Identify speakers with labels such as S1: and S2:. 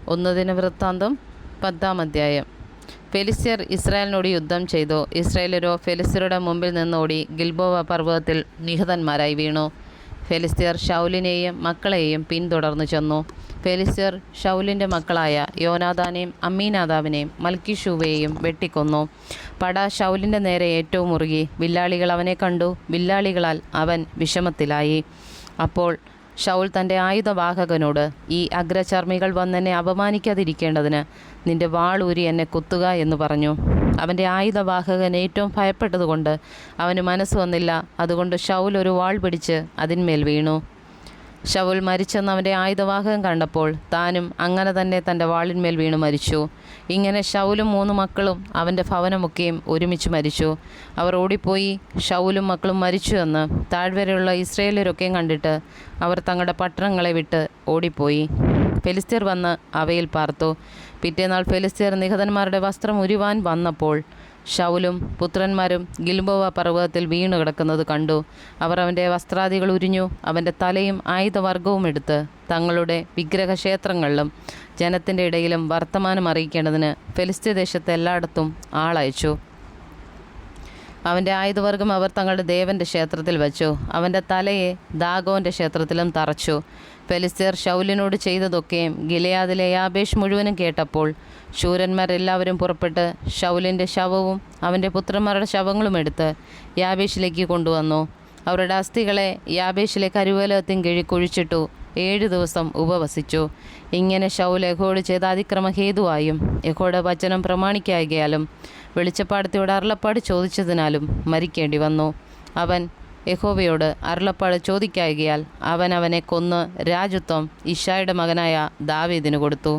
S1: 1 ദിനവൃത്താന്തം 10-ാം അധ്യായം. ഫെലിസ്ത്യർ ഇസ്രായേലിനോട് യുദ്ധം ചെയ്തു. ഇസ്രായേലരോ ഫെലിസ്ത്യരുടെ മുമ്പിൽ നിന്നോടി ഗിൽബോവ പർവ്വതത്തിൽ നിഹതന്മാരായി വീണു. ഫെലിസ്ത്യർ ശൗലിനെയും മക്കളെയും പിന്തുടർന്നു ചെന്നു. ഫെലിസ്ത്യർ ശൗലിൻ്റെ മക്കളായ യോനാദാനെയും അമ്മീനാദാബിനെയും മൽക്കിഷൂവയെയും വെട്ടിക്കൊന്നു. പട ശൗലിൻ്റെ നേരെ ഏറ്റവും മുറുകി. വില്ലാളികൾ അവനെ കണ്ടു. വില്ലാളികളാൽ അവൻ വിഷമത്തിലായി. അപ്പോൾ ശൗൽ തൻ്റെ ആയുധവാഹകനോട്, ഈ അഗ്രചർമ്മികൾ വന്നെന്നെ അപമാനിക്കാതിരിക്കേണ്ടതിന് നിന്റെ വാളൂരി എന്നെ കുത്തുക എന്ന് പറഞ്ഞു. അവൻ്റെ ആയുധവാഹകൻ ഏറ്റവും ഭയപ്പെട്ടതുകൊണ്ട് അവന് മനസ്സ് വന്നില്ല. അതുകൊണ്ട് ശൗൽ ഒരു വാൾ പിടിച്ച് അതിന്മേൽ വീണു. ശൗൽ മരിച്ചെന്ന് അവൻ്റെ ആയുധവാഹകൻ കണ്ടപ്പോൾ താനും അങ്ങനെ തന്നെ തൻ്റെ വാളിന്മേൽ വീണു മരിച്ചു. ഇങ്ങനെ ശൗലും 3 മക്കളും അവൻ്റെ ഭവനമൊക്കെയും ഒരുമിച്ച് മരിച്ചു. അവർ ഓടിപ്പോയി ശൗലും മക്കളും മരിച്ചു എന്ന് താഴ്വരയുള്ള ഇസ്രായേലരൊക്കെയും കണ്ടിട്ട് അവർ തങ്ങളുടെ പട്ടണങ്ങളെ വിട്ട് ഓടിപ്പോയി. ഫെലിസ്ത്യർ വന്ന് അവയിൽ പാർത്തു. പിറ്റേന്നാൾ ഫെലിസ്ത്യർ നിഹതന്മാരുടെ വസ്ത്രം ഉരുവാൻ വന്നപ്പോൾ ശൗലും പുത്രന്മാരും ഗിൽബോവ പർവ്വതത്തിൽ വീണു കിടക്കുന്നത് കണ്ടു. അവർ അവൻ്റെ വസ്ത്രാദികൾ ഉരിഞ്ഞു. അവൻ്റെ തലയും ആയുധവർഗവും എടുത്ത് തങ്ങളുടെ വിഗ്രഹക്ഷേത്രങ്ങളിലും ജനത്തിൻ്റെ ഇടയിലും വർത്തമാനം അറിയിക്കേണ്ടതിന് ഫെലിസ്ത്യ ദേശത്ത് എല്ലായിടത്തും ആളയച്ചു. അവൻ്റെ ആയുധവർഗം അവർ തങ്ങളുടെ ദേവൻ്റെ ക്ഷേത്രത്തിൽ വച്ചു. അവൻ്റെ തലയെ ദാഗോൻ്റെ ക്ഷേത്രത്തിലും തറച്ചു. ഫെലിസ്ത്യർ ശൗലിനോട് ചെയ്തതൊക്കെയും ഗിലെയാദിലെ യാബേഷ് മുഴുവനും കേട്ടപ്പോൾ ശൂരന്മാരെല്ലാവരും പുറപ്പെട്ട് ശൗലിൻ്റെ ശവവും അവൻ്റെ പുത്രന്മാരുടെ ശവങ്ങളും എടുത്ത് യാബേഷിലേക്ക് കൊണ്ടുവന്നു. അവരുടെ അസ്ഥികളെ യാബേഷിലെ കരുവേലകത്തിൻ കീഴിൽ കുഴിച്ചിട്ടു 7 ദിവസം ഉപവസിച്ചു. ഇങ്ങനെ ശൗൽ യഹോവയോട് ചെയ്ത അതിക്രമ ഹേതുവായും യഹോവയുടെ വചനം പ്രമാണിക്കായകയാലും വെളിച്ചപ്പാടത്തിയോട് അരുളപ്പാട് ചോദിച്ചതിനാലും മരിക്കേണ്ടി വന്നു. അവൻ യഹോവയോട് അരുളപ്പാട് ചോദിക്കായകയാൽ അവൻ അവനെ കൊന്ന് രാജത്വം ഇശ്ശായിയുടെ മകനായ ദാവീദിന് കൊടുത്തു.